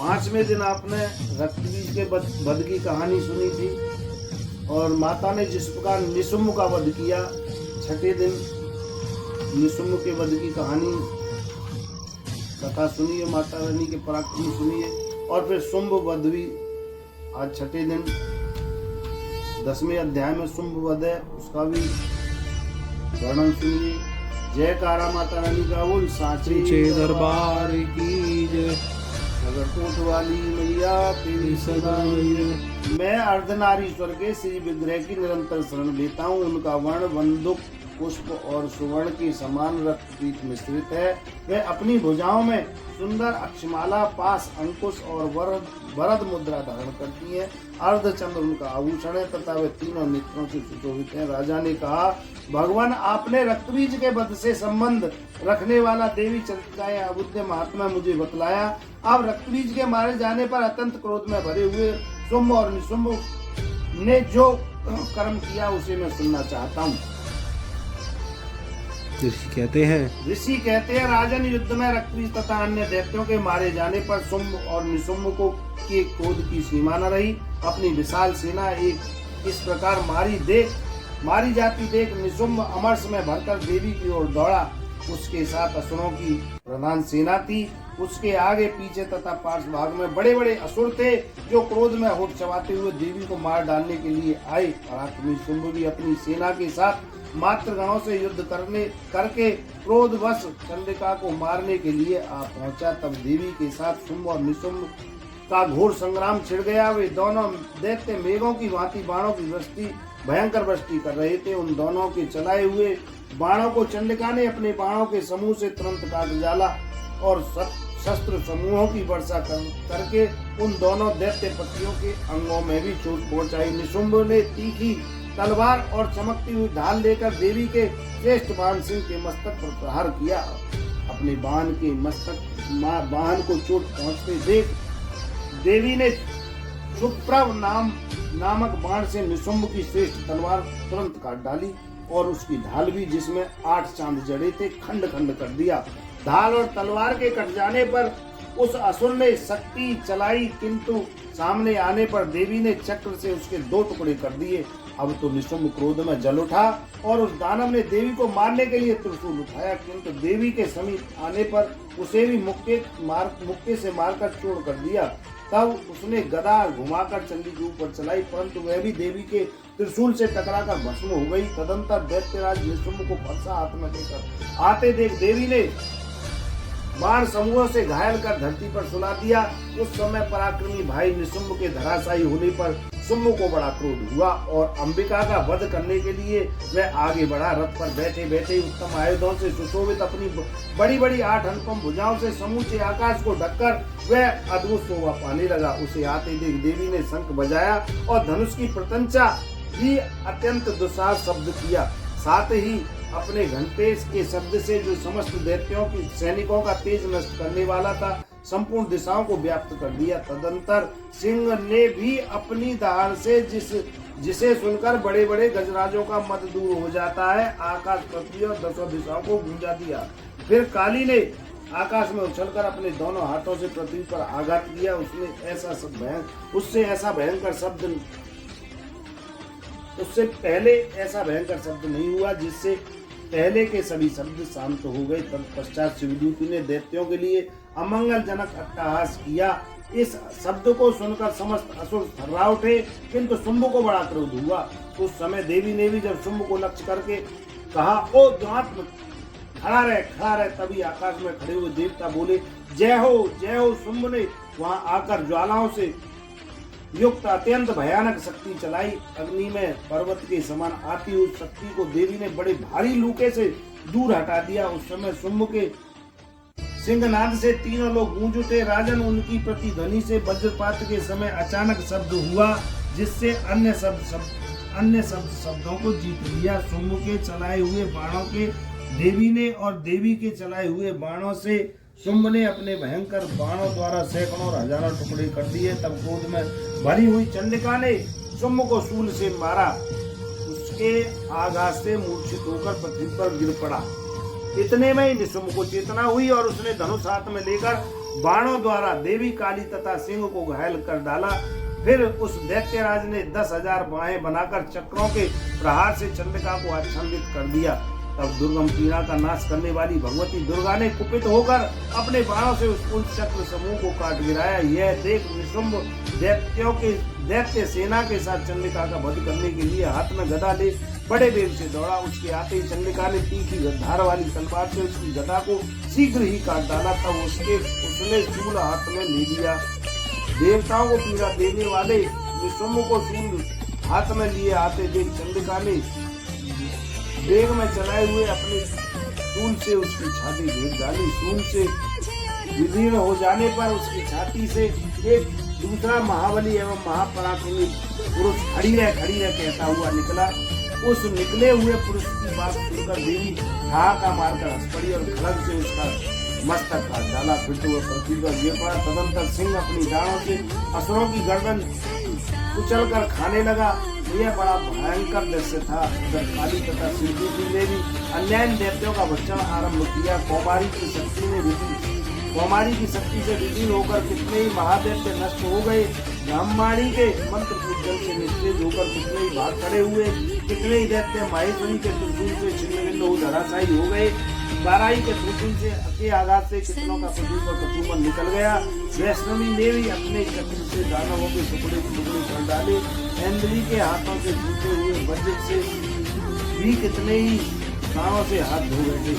5वें दिन आपने रक्तबीज के वध की कहानी सुनी थी और माता ने जिस प्रकार निशुम्भ का वध किया, 6ठे दिन निशुम्भ के वध की कहानी कथा सुनिए, माता रानी के पराक्रम सुनिए। और फिर शुंभ वध भी आज 6ठे दिन 10वें अध्याय में शुंभ वध है, उसका भी वर्णन सुनिए। जयकारा माता रानी का बोल, साचे दरबार की जय, नगरकोट वाली मैया तेरी सदा जय। मैं अर्धनारीश्वर के श्री विग्रह की निरंतर शरण लेता हूँ। उनका वर्ण बंदूक पुष्प और सुवर्ण के समान रक्तपीत मिश्रित है। वे अपनी भुजाओं में सुंदर अक्षमाला, पास, अंकुश और वरद मुद्रा धारण करती है। अर्धचंद्र उनका आभूषण है तथा वे तीनों नेत्रों से सुशोभित हैं। राजा ने कहा, भगवान आपने रक्तबीज के वध से संबंध रखने वाला देवी चरित्र का यह अबुद्ध महात्मा मुझे बतलाया। अब रक्तबीज के मारे जाने पर अत्यंत क्रोध में भरे हुए शुंभ और निशुंभ ने जो कर्म किया उसे मैं सुनना चाहता हूँ। ऋषि कहते हैं, राजन, युद्ध में रक्तबीज तथा अन्य दैत्यों के मारे जाने पर शुंभ और निशुंभ को के क्रोध की सीमा न रही। अपनी विशाल सेना एक इस प्रकार मारी जाती देख निशुंभ अमरस में भरकर देवी की ओर दौड़ा। उसके साथ असुरों की प्रधान सेना थी। उसके आगे पीछे तथा पार्श्व भाग में बड़े बड़े असुर थे जो क्रोध में होठ चबाते हुए देवी को मार डालने के लिए आए। पराक्रमी शुंभ भी अपनी सेना के साथ मात्र गणों से युद्ध करके क्रोधवश चंडिका को मारने के लिए आ पहुंचा। तब देवी के साथ शुंभ और निशुंभ का घोर संग्राम छिड़ गया। वे दोनों दैत्य मेघों की भांति बाणों की भयंकर वृष्टि कर रहे थे। उन दोनों के चलाए हुए बाणों को चंडिका ने अपने बाणों के समूह से तुरंत काट डाला और शस्त्र समूहों की वर्षा करके उन दोनों दैत्य पतियों के अंगों में भी चोट पहुंचाई। निशुंभ ने तीखी तलवार और चमकती हुई ढाल लेकर देवी के श्रेष्ठ बाण सिंह के मस्तक पर प्रहार किया। अपने बाण को चोट पहुंचते देख देवी ने सुप्रभ नामक बाण से निशुंभ की श्रेष्ठ तलवार तुरंत काट डाली और उसकी ढाल भी, जिसमें 8 चांद जड़े थे, खंड खंड कर दिया। ढाल और तलवार के कट जाने पर उस असुर ने शक्ति चलाई, किंतु सामने आने पर देवी ने चक्र से उसके 2 टुकड़े कर दिए। अब तो निशुंभ क्रोध में जल उठा और उस दानव ने देवी को मारने के लिए त्रिशूल उठाया, किंतु देवी के समीप आने पर उसे भी मुक्के से मारकर चूर्ण कर दिया। तब उसने गदा घुमाकर चंडी के ऊपर चलाई, परंतु वह भी देवी के त्रिशूल से टकराकर भस्म हो गई। तदंतर दैत्यराज निशुंभ को फरसा हाथ में लेकर आते देख देवी ने बाण समूहों से घायल कर धरती पर सुला दिया। उस समय पराक्रमी भाई निशुंभ के धराशायी होने पर शुंभ को बड़ा क्रोध हुआ और अंबिका का वध करने के लिए वह आगे बढ़ा। रथ पर बैठे बैठे उत्तम आयुधों से सुशोभित अपनी बड़ी बड़ी 8 अनुपम भुजाओं से समूचे आकाश को ढककर वह अद्भुत शोभा पाने लगा। उसे आते देख देवी ने शंख बजाया और धनुष की प्रत्यंचा भी अत्यंत दुस्साह शब्द किया। साथ ही अपने घंटे के शब्द से जो समस्त दैत्यों की सैनिकों का तेज नष्ट करने वाला था, संपूर्ण दिशाओं को व्याप्त कर दिया। तदंतर सिंह ने भी अपनी दहाड़ से जिसे सुनकर बड़े बड़े गजराजों का मद दूर हो जाता है, आकाश, पृथ्वी और 10 दिशाओं को गूंजा दिया। फिर काली ने आकाश में उछलकर अपने दोनों हाथों से पृथ्वी पर आघात किया। उससे पहले ऐसा भयंकर शब्द नहीं हुआ, जिससे पहले के सभी शब्द शांत हो गए। तत्पश्चात शिवदूत ने दैत्यों के लिए अमंगलजनक अट्टहास किया। इस शब्द को सुनकर समस्त असुर थर्रा उठे, किंतु शुंभ को बड़ा क्रोध हुआ। उस समय देवी ने भी जब शुंभ को लक्ष्य करके कहा, ओ दुरात्म, खड़ा रहे। तभी आकाश में खड़े हुए देवता बोले, जय हो। शुंभ ने वहां आकर ज्वालाओं से युक्त अत्यंत भयानक शक्ति चलाई। अग्नि में पर्वत के समान आती हुई शक्ति को देवी ने बड़े भारी लूके से दूर हटा दिया। उस समय शुंभ के सिंहनाद से तीनों लोग गूंज उठे। राजन, उनकी प्रतिध्वनि से वज्रपात के समय अचानक शब्द हुआ, जिससे अन्य शब्दों को जीत लिया। शुंभ के चलाए हुए बाणों के देवी ने और देवी के चलाए हुए बाणों से शुंभ ने अपने भयंकर बाणों द्वारा सैकड़ों और हजारों टुकड़े कर दिए। तब क्रोध में भरी हुई चंडिका ने शुंभ को शूल से मारा। उसके आघात से मूर्छित होकर पृथ्वी पर गिर पड़ा। इतने में ही निशुंभ को चेतना हुई और उसने धनुष हाथ में लेकर बाणों द्वारा देवी काली तथा सिंह को घायल कर डाला। फिर उस दैत्यराज ने 10,000 बाहें बनाकर चक्रों के प्रहार से चंद्रिका को आच्छादित कर दिया। तब दुर्गम पीड़ा का नाश करने वाली भगवती दुर्गा ने कुपित होकर अपने बाणों से उस चक्र समूह को काट गिराया। यह देख निशुंभ दैत्य सेना के साथ चंद्रिका का वध करने के लिए हाथ में गदा ले बड़े वेग से दौड़ा। उसके आते ही चंद्रिका ने तीखी धार वाली तलवार से उसकी गदा को शीघ्र ही काट डाला। तब उसने शूल हाथ में ले लिया। देवताओं को पीड़ा देने वाले निशुंभ को शूल हाथ में लिए आते देख चंद्रिका ने वेग में चलाए हुए अपने शूल से उसकी छाती भेद डाली। शूल से विदीर्ण हो जाने पर उसकी छाती से एक दूसरा महाबली एवं महापराक्रमी पुरुष खड़ी रह कहता हुआ निकला। उस निकले हुए पुरुष की बात सुनकर देवी ठहाका मारकर हंस पड़ी और खड़ग से उसका मस्तक काट डाला। फिर तो वह पृथ्वी पर गिर पड़ा। तदंतर सिंह अपनी डालों से असुरों की गर्दन कुचल कर खाने लगा। यह बड़ा भयंकर दृश्य था। उधर काली तथा सिंधु ने भी अन्याय दैत्यों का भक्षण आरंभ किया। कौमारी की शक्ति से विलीन होकर कितने ही महादैत्य नष्ट हो गए। ब्रह्माणी के मंत्र पूजन से निस्तेज होकर कितने ही भाग खड़े हुए। कितने ही दैत्य माहेश्वरी के त्रिशूल से छिन्न हो धराशायी हो गए। बाराई के त्रिशूल के आघात से कितनों का पृथ्वी पर कचूमन निकल गया। वैष्णवी ने भी अपने चक्र से दानवों के टुकड़े कर डाले। इंद्री के हाथों से टूटे हुए वज्र से भी कितने ही प्राणों से हाथ धो बैठे।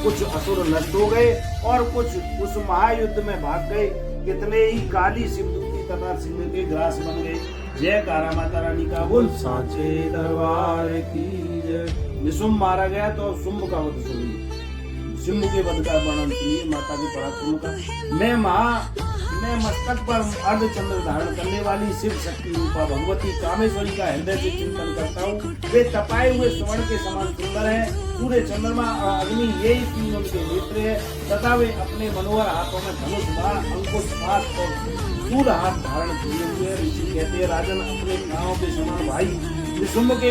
कुछ असुर नष्ट हो गए और कुछ उस महायुद्ध में भाग गए। कितने ही काली सिंधुकी तथा सिंह के ग्रास बन गए। जय कारा माता रानी का बोल सांचे दरबार की जय। निशुंभ मारा गया तो शुंभ का वध सुनिए। सिंह के वध का वर्णन सुनिए माता के पराक्रम का। मैं मस्तक पर अर्धचंद्र धारण करने वाली शिव शक्ति रूपा भगवती कामेश्वरी का हृदय से चिंतन करता हूँ। वे तपाए हुए स्वर्ण के समान सुंदर है। सूर्य चंद्रमा और अग्नि यही तीन उनके नेत्र है तथा वे अपने मनोहर हाथों में धनुष बाण अंकुश पाश और शूल हाथ धारण किए हुए। ऋषि कहते हैं राजन अपने प्राणों के समान भाई निशुंभ को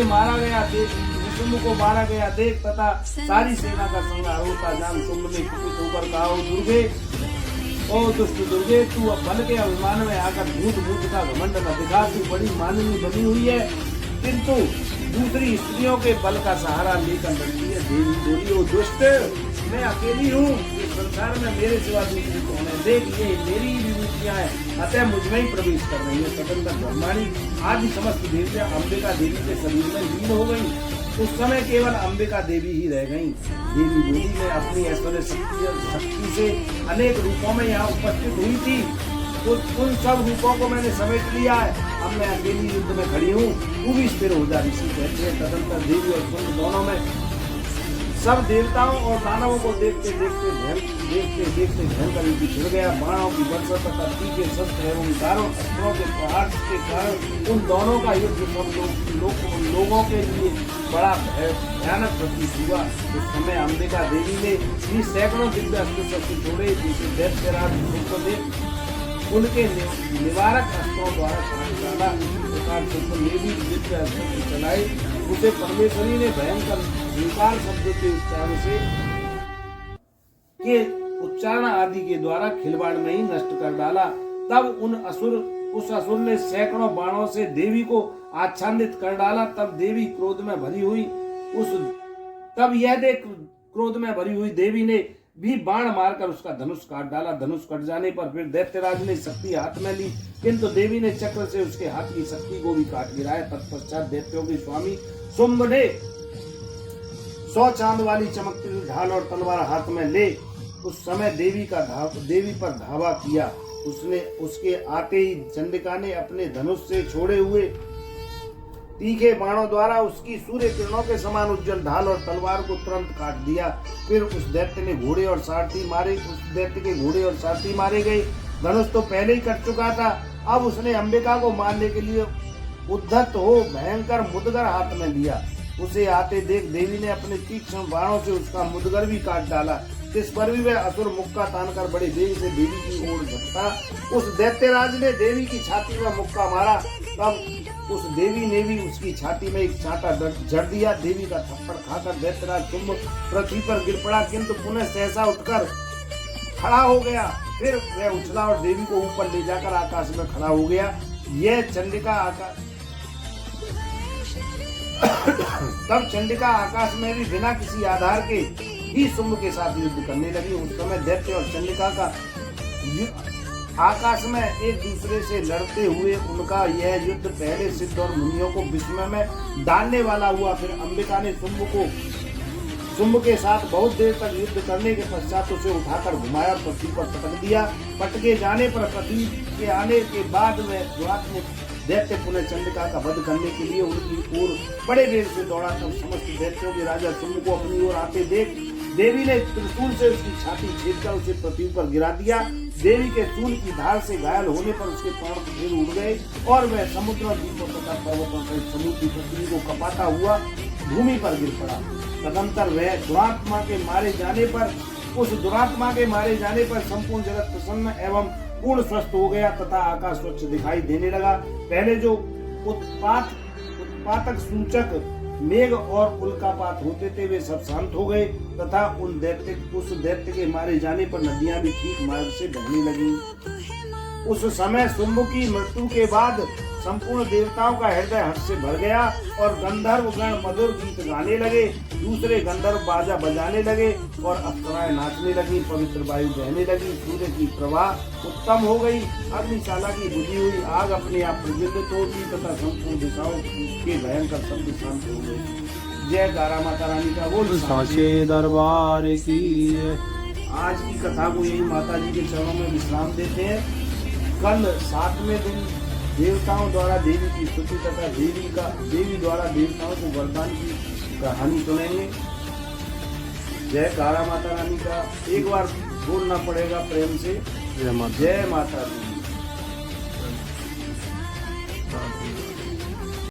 मारा गया देख तथा सारी सेना का संहार होता जान शुंभ ने कुपित होकर कहा दुर्गे ओ दुष्ट दुर्गे तू अब बल के अभिमान में आकर भूत का घमंड न दिखा। तू बड़ी माननी बनी हुई है किंतु दूसरी स्त्रियों के बल का सहारा लेकर लड़ती है। देवी बोली ओ दुष्ट मैं अकेली हूँ। इस संसार में मेरे सिवा दूसरी कौन है। देख ये मेरी ही विभूतियाँ हैं अतः मुझ में ही प्रवेश कर रही है। स्वतंत्र ब्रह्माणी आदि समस्त देवियाँ अंबिका देवी के शरीर में लीन हो गयी। उस समय केवल अंबिका देवी ही रह गईं। देवी बोली मैं अपनी ऐश्वर्य शक्ति से अनेक रूपों में यहाँ उपस्थित हुई थी। उन सब रूपों को मैंने समेट लिया है। अब मैं अकेली युद्ध में खड़ी हूँ। तू भी स्थिर हो जा। ऋषि कहते हैं तदंतर देवी और शुंभ दोनों में सब देवताओं और दानवों को देखते भयंकर युद्ध छिड़ गया। बाणों की वर्षा तथा तीखे शस्त्र एवं चारों अस्त्रों के प्रहार के कारण उन दोनों का युद्ध सब लोगों के लिए बड़ा भयानक प्रतीत हुआ। उस समय अंबिका देवी ने भी सैकड़ों दिव्य अस्त्र शस्त्र छोड़े जिसे दैत्यराज शुंभ उनके निवारक अस्त्रों द्वारा काट डाला। इस प्रकार शुंभ ने भी दिव्य अस्त्र चलाए। उसे परमेश्वरी ने भयंकर विकार शब्द के उच्चारण आदि के द्वारा खिलवाड़ में ही नष्ट कर डाला। तब उस असुर ने सैकड़ों बाणों से देवी को आच्छादित कर डाला। तब देवी क्रोध में भरी हुई क्रोध में भरी हुई देवी ने भी बाण मारकर उसका धनुष काट डाला। धनुष कट जाने पर फिर दैत्यराज ने शक्ति हाथ में ली किंतु देवी ने चक्र से उसके हाथ की शक्ति को भी काट गिराया। तत्पश्चात दैत्यों के स्वामी शुंभ ने 100 चांद वाली चमकती ढाल और तलवार हाथ में ले उस समय देवी पर धावा किया। उसके आते ही चंडिका ने अपने धनुष से छोड़े हुए तीखे बाणों द्वारा उसकी सूर्य किरणों के समान उज्जवल ढाल और तलवार को तुरंत काट दिया। फिर उस दैत्य के घोड़े और सारथी मारे गए। धनुष तो पहले ही कट चुका था। अब उसने अंबिका को मारने के लिए उद्धत हो भयंकर मुदगर हाथ में लिया। उसे आते देख देवी ने अपने तीक्ष्ण बाणों से उसका मुदगर भी काट डाला। इस पर भी वह असुर मुक्का तानकर बड़े वेग से देवी की ओर झपटा। उस दैत्यराज ने देवी की छाती में मुक्का मारा। तब उस देवी ने भी उसकी छाती में एक चांटा जड़ दिया। देवी का थप्पड़ खाकर दैत्यराज शुंभ पृथ्वी पर गिर पड़ा किंतु पुनः सहसा उठकर खड़ा हो गया, फिर वह उछला और देवी को ऊपर ले जाकर आकाश में खड़ा हो गया। यह चंडिका आकाश तब चंडिका आकाश में भी बिना किसी आधार के ही शुंभ के साथ युद्ध करने लगी। उस समय दैत्य और चंडिका का आकाश में एक दूसरे से लड़ते हुए उनका यह युद्ध पहले सिद्ध और मुनियों को विस्मय में डालने वाला हुआ। फिर अंबिका ने शुंभ के साथ बहुत देर तक युद्ध करने के पश्चात उसे उठाकर घुमाया, पृथ्वी पर पटक दिया। पटके जाने पर पृथ्वी के आने के बाद वह दुरात्मक दैत्य पुनः चंडिका का वध करने के लिए उनकी ओर बड़े देर से दौड़ा। तब समस्त दैत्यों के राजा शुंभ को अपनी ओर आते देख देवी ने त्रिशूल से उसकी छाती छेदकर उसे पृथ्वी पर गिरा दिया। देवी के शूल की धार से घायल होने पर उसके प्राण फिर उड़ गए और वह समुद्र, द्वीपों तथा पर्वतों सहित समूची पृथ्वी को कपाता हुआ भूमि पर गिर पड़ा। तदंतर वह दुरात्मा के मारे जाने पर संपूर्ण जगत प्रसन्न एवं पूर्ण स्वस्थ हो गया तथा आकाश स्वच्छ दिखाई देने लगा। पहले जो उत्पातक सूचक मेघ और उल्कापात होते थे वे सब शांत हो गए तथा उस दैत्य के मारे जाने पर नदियां भी ठीक मार्ग से बहने लगी। उस समय शुंभ की मृत्यु के बाद संपूर्ण देवताओं का हृदय हर्ष से भर गया और गंधर्व गण मधुर गीत गाने लगे। दूसरे गंधर्व बाजा बजाने लगे और अप्सराएं नाचने लगी। पवित्र वायु बहने लगी। सूर्य की प्रवाह उत्तम हो गई। अग्निशाला की बुझी हुई आग अपने आप प्रज्वलित होगी तथा संपूर्ण दिशाओं के भयंकर शब्द शांत हो गए। जय तारा माता रानी का बोल। सांचे दरबार की। आज की कथा को यही माता जी के चरणों में विश्राम देते हैं। कल 7वें दिन देवताओं द्वारा देवी की स्तुति तथा देवी द्वारा देवताओं को वरदान की कहानी सुनेंगे। जय तारा माता रानी का एक बार बोलना पड़ेगा प्रेम से, जय माता दी।